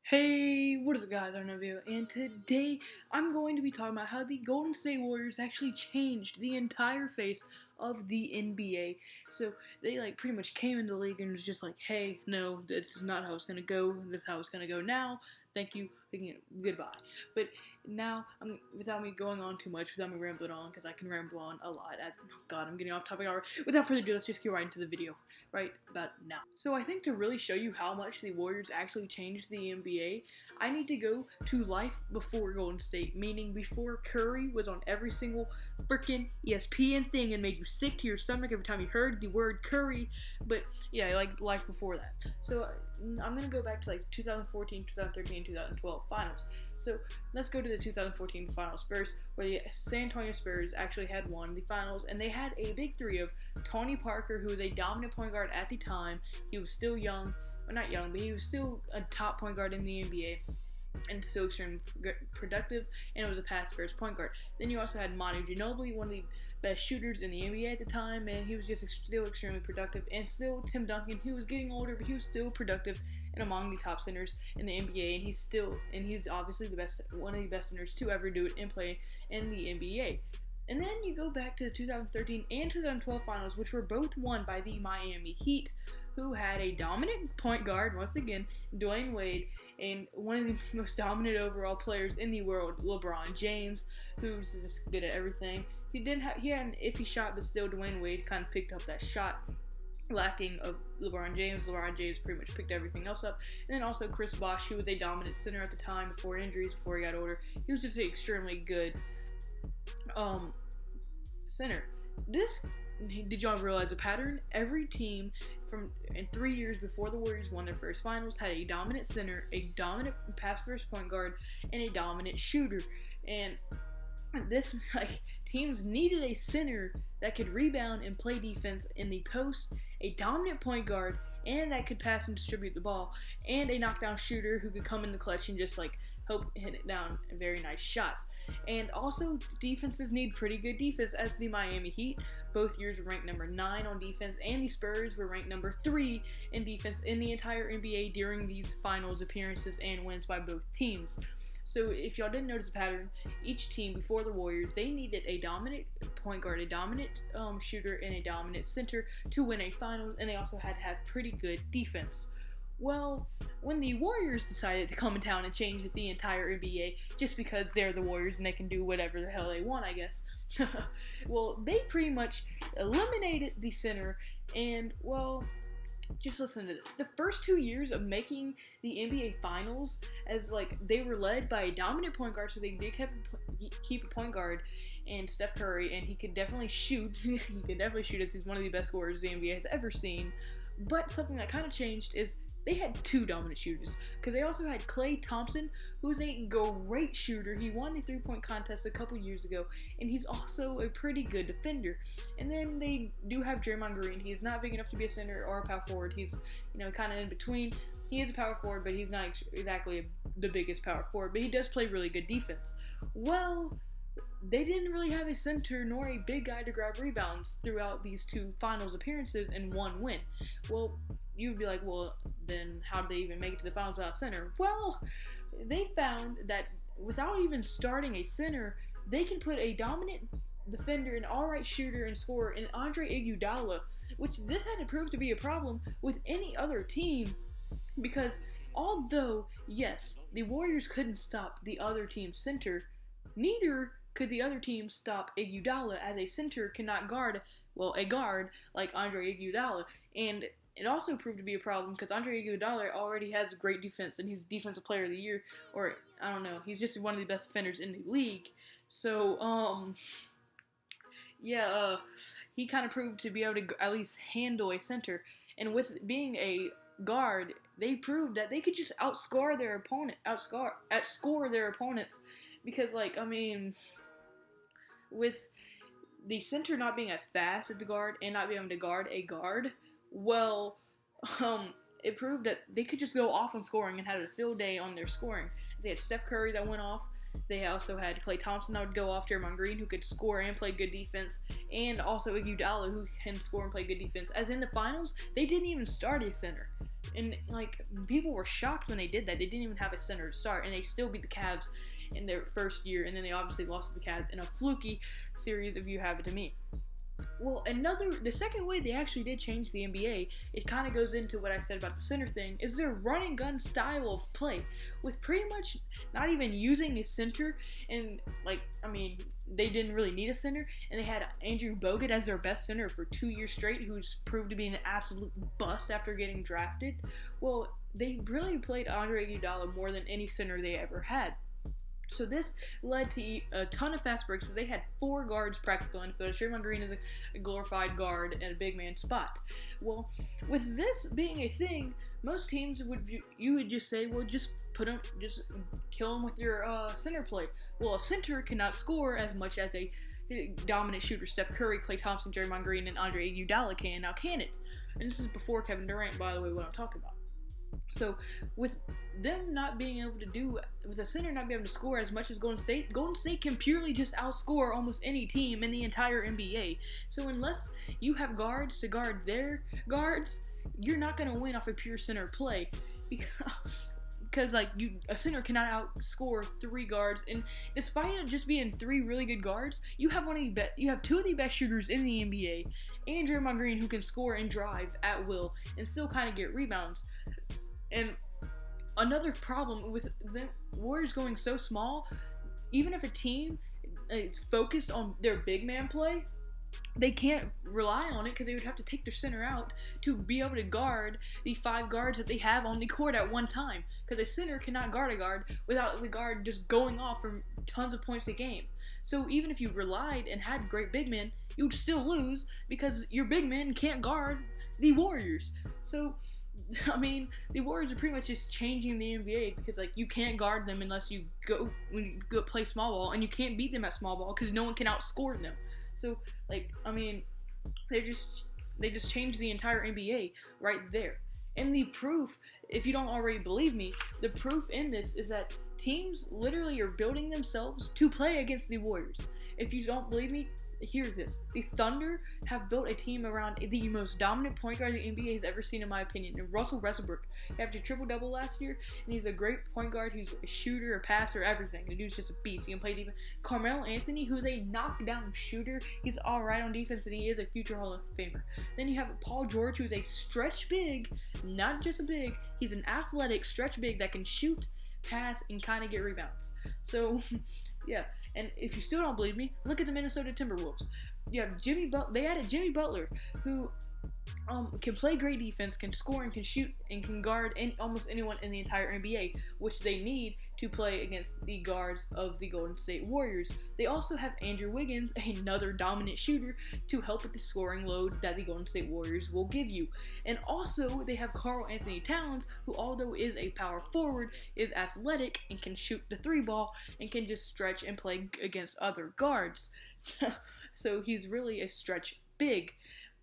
Hey, what is up guys, I'm Navio, and today I'm going to be talking about how the Golden State Warriors actually changed the entire face of the NBA. So they pretty much came into the league and was just like, hey, no, this is not how it's going to go, this is how it's going to go now, thank you, goodbye. But now, without me going on too much, without me rambling on, because I can ramble on a lot, I'm getting off topic already. Without further ado, let's just get right into the video, right about now. So I think to really show you how much the Warriors actually changed the NBA, I need to go to life before Golden State, meaning before Curry was on every single freaking ESPN thing and made you sick to your stomach every time you heard the word Curry. But yeah, like life before that. So I'm gonna go back to 2014, 2013, 2012 finals. So let's go to the 2014 finals first, where the San Antonio Spurs actually had won the finals, and they had a big three of Tony Parker, who was a dominant point guard at the time. He was still young, well, not young, but he was still a top point guard in the NBA. And still extremely productive, and it was a past first point guard. Then you also had Manu Ginobili, one of the best shooters in the NBA at the time, and he was just still extremely productive. And still Tim Duncan, he was getting older, but he was still productive and among the top centers in the NBA. And he's obviously one of the best centers to ever do it and play in the NBA. And then you go back to the 2013 and 2012 finals, which were both won by the Miami Heat, who had a dominant point guard, once again, Dwayne Wade, and one of the most dominant overall players in the world, LeBron James, who's just good at everything. He had an iffy shot, but still Dwayne Wade kind of picked up that shot, lacking of LeBron James. LeBron James pretty much picked everything else up. And then also Chris Bosh, who was a dominant center at the time before injuries, before he got older. He was just an extremely good center. Did y'all realize a pattern? Every team in 3 years before the Warriors won their first finals had a dominant center, a dominant pass first point guard, and a dominant shooter. And this teams needed a center that could rebound and play defense in the post, a dominant point guard, and that could pass and distribute the ball, and a knockdown shooter who could come in the clutch and just help hit it down very nice shots. And also, defenses need pretty good defense, as the Miami Heat both years were ranked number 9 on defense, and the Spurs were ranked number 3 in defense in the entire NBA during these finals appearances and wins by both teams. So if y'all didn't notice a pattern, each team before the Warriors, they needed a dominant point guard, a dominant shooter, and a dominant center to win a finals, and they also had to have pretty good defense. Well, when the Warriors decided to come in town and change the entire NBA just because they're the Warriors and they can do whatever the hell they want, I guess, well, they pretty much eliminated the center. And, well, just listen to this. The first 2 years of making the NBA Finals, as they were led by a dominant point guard, so they did keep a point guard and Steph Curry, and he could definitely shoot. He could definitely shoot, as he's one of the best scorers the NBA has ever seen. But something that kind of changed is they had 2 dominant shooters, because they also had Klay Thompson, who's a great shooter. He won the 3-point contest a couple years ago, and he's also a pretty good defender. And then they do have Draymond Green. He's not big enough to be a center or a power forward. He's kind of in between. He is a power forward, but he's not exactly the biggest power forward, but he does play really good defense. Well, they didn't really have a center nor a big guy to grab rebounds throughout these 2 finals appearances and 1 win. Well, you'd be like, well, then how did they even make it to the finals without a center? Well, they found that without even starting a center, they can put a dominant defender, an alright shooter and scorer in Andre Iguodala, which this had to prove to be a problem with any other team, because although, yes, the Warriors couldn't stop the other team's center, neither could the other team stop Iguodala, as a center cannot guard, a guard like Andre Iguodala. And it also proved to be a problem because Andre Iguodala already has a great defense, and he's Defensive Player of the Year, or I don't know, he's just one of the best defenders in the league. So, he kind of proved to be able to at least handle a center. And with being a guard, they proved that they could just outscore their opponents, because with the center not being as fast as the guard and not being able to guard a guard, well, it proved that they could just go off on scoring and had a field day on their scoring. They had Steph Curry that went off. They also had Klay Thompson that would go off, Draymond Green, who could score and play good defense, and also Iguodala, who can score and play good defense. As in the finals, they didn't even start a center. And like people were shocked when they did that. They didn't even have a center to start, and they still beat the Cavs in their first year, and then they obviously lost to the Cavs in a fluky series, if you have it to me. Well, the second way they actually did change the NBA, it kind of goes into what I said about the center thing, is their run and gun style of play, with pretty much not even using a center, and they didn't really need a center, and they had Andrew Bogut as their best center for 2 years straight, who's proved to be an absolute bust after getting drafted. Well, they really played Andre Iguodala more than any center they ever had. So this led to a ton of fast breaks, because they had 4 guards practically on the field. Draymond Green is a glorified guard at a big man spot. Well, with this being a thing, most teams would just say, well, just kill them with your center play. Well, a center cannot score as much as a dominant shooter Steph Curry, Klay Thompson, Draymond Green, and Andre Iguodala can. Now, can it? And this is before Kevin Durant, by the way, what I'm talking about. So, with them not being able to with the center not being able to score as much as Golden State can purely just outscore almost any team in the entire NBA. So, unless you have guards to guard their guards, you're not going to win off a pure center play. Because a center cannot outscore 3 guards, and despite it just being 3 really good guards, you have 2 of the best shooters in the NBA, and Draymond Green, who can score and drive at will and still kind of get rebounds. And another problem with the Warriors going so small, even if a team is focused on their big man play, they can't rely on it, because they would have to take their center out to be able to guard the 5 guards that they have on the court at one time, because a center cannot guard a guard without the guard just going off from tons of points a game. So even if you relied and had great big men, you would still lose, because your big men can't guard the Warriors. So the Warriors are pretty much just changing the NBA, because you can't guard them unless you go play small ball, and you can't beat them at small ball because no one can outscore them. So they just changed the entire NBA right there. And the proof, if you don't already believe me, the proof in this is that teams literally are building themselves to play against the Warriors. If you don't believe me, hear this. The Thunder have built a team around the most dominant point guard the NBA has ever seen, in my opinion, and Russell Westbrook. He had a triple-double last year, and he's a great point guard. He's a shooter, a passer, everything. The dude's just a beast. He can play defense. Carmelo Anthony, who's a knockdown shooter. He's all right on defense, and he is a future Hall of Famer. Then you have Paul George, who's a stretch big, not just a big. He's an athletic stretch big that can shoot, pass, and kind of get rebounds. So, yeah. And if you still don't believe me, look at the Minnesota Timberwolves. You have They added Jimmy Butler, who can play great defense, can score and can shoot and can guard almost anyone in the entire NBA, which they need to play against the guards of the Golden State Warriors. They also have Andrew Wiggins, another dominant shooter, to help with the scoring load that the Golden State Warriors will give you. And also, they have Karl Anthony Towns, who, although is a power forward, is athletic and can shoot the 3-ball and can just stretch and play against other guards. So he's really a stretch big.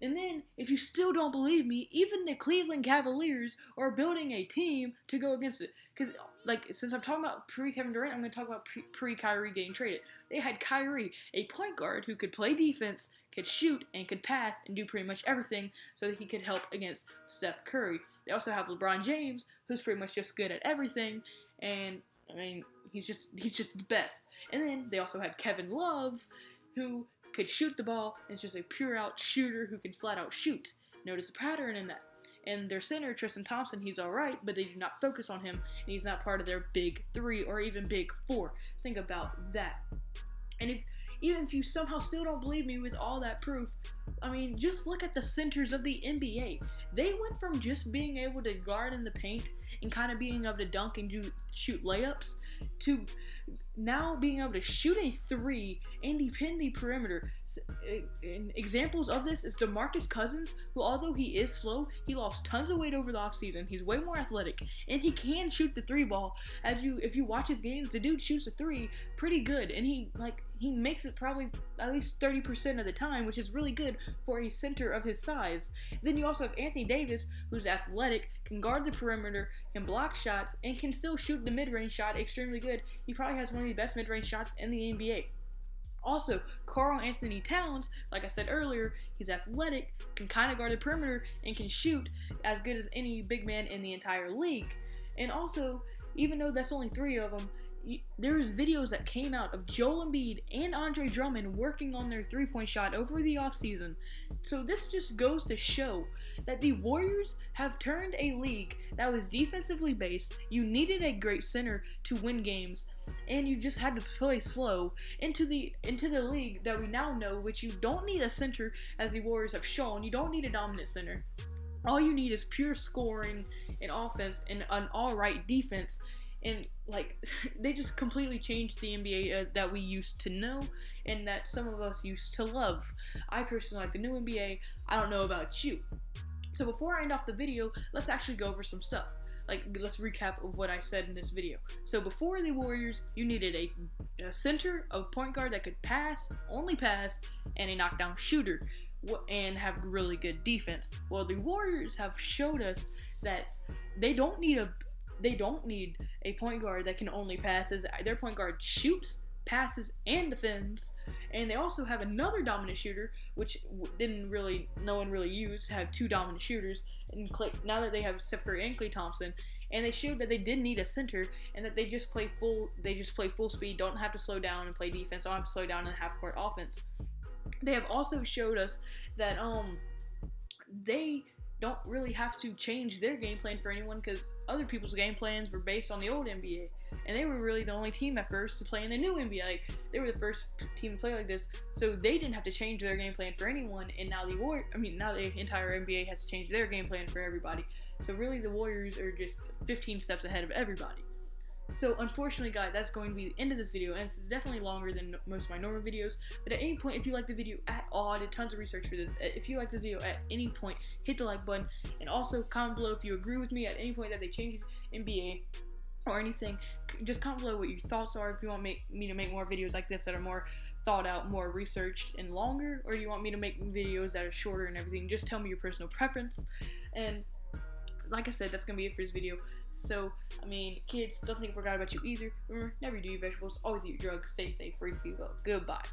And then, if you still don't believe me, even the Cleveland Cavaliers are building a team to go against it. Because, since I'm talking about pre-Kevin Durant, I'm going to talk about pre-Kyrie getting traded. They had Kyrie, a point guard who could play defense, could shoot, and could pass, and do pretty much everything so that he could help against Steph Curry. They also have LeBron James, who's pretty much just good at everything, and, he's just the best. And then, they also had Kevin Love, who could shoot the ball, and is just a pure out shooter who can flat out shoot. Notice a pattern in that. And their center, Tristan Thompson, he's alright, but they do not focus on him, and he's not part of their big 3 or even big 4. Think about that. And even if you somehow still don't believe me with all that proof, just look at the centers of the NBA. They went from just being able to guard in the paint and kind of being able to dunk and shoot layups to now being able to shoot a 3 and defend the perimeter. And examples of this is DeMarcus Cousins, who, although he is slow, he lost tons of weight over the offseason. He's way more athletic, and he can shoot the 3-ball. If you watch his games, the dude shoots a 3 pretty good, and he makes it probably at least 30% of the time, which is really good for a center of his size. Then you also have Anthony Davis, who's athletic, can guard the perimeter, can block shots, and can still shoot the mid-range shot extremely good. He probably has one of the best mid-range shots in the NBA. Also, Karl Anthony Towns, like I said earlier, he's athletic, can kind of guard the perimeter, and can shoot as good as any big man in the entire league. And also, even though that's only 3 of them, there's videos that came out of Joel Embiid and Andre Drummond working on their three-point shot over the offseason. So this just goes to show that the Warriors have turned a league that was defensively based. You needed a great center to win games, and you just had to play slow into the league that we now know, which you don't need a center, as the Warriors have shown. You don't need a dominant center. All you need is pure scoring and offense and an alright defense. And like, they just completely changed the NBA that we used to know and that some of us used to love. I personally like the new NBA. I don't know about you. So before I end off the video, let's actually go over some stuff. Like, let's recap of what I said in this video. So before the Warriors, you needed a center, a point guard that could pass, only pass, and a knockdown shooter, and have really good defense. Well, the Warriors have showed us that they don't need a point guard that can only pass. Their point guard shoots, passes, and defends. And they also have another dominant shooter, which no one really used. Have 2 dominant shooters. And now that they have Steph Curry and Klay Thompson, and they showed that they didn't need a center, and that they just play full speed, don't have to slow down and play defense, don't have to slow down and half court offense. They have also showed us that they don't really have to change their game plan for anyone, because other people's game plans were based on the old NBA, and they were really the only team at first to play in the new NBA. Like, they were the first team to play like this, so they didn't have to change their game plan for anyone. And now now the entire NBA has to change their game plan for everybody. So really, the Warriors are just 15 steps ahead of everybody. So unfortunately, guys, that's going to be the end of this video, and it's definitely longer than most of my normal videos. But at any point, if you like the video at all, I did tons of research for this. If you like the video at any point, hit the like button, and also comment below if you agree with me at any point that they changed NBA or anything. Just comment below what your thoughts are. If you want me to make more videos like this that are more thought out, more researched, and longer, or you want me to make videos that are shorter and everything, just tell me your personal preference. And like I said, that's going to be it for this video. So, I mean, kids, don't think I forgot about you either. Remember, never do your vegetables, always eat your drugs, stay safe, free to go. Goodbye.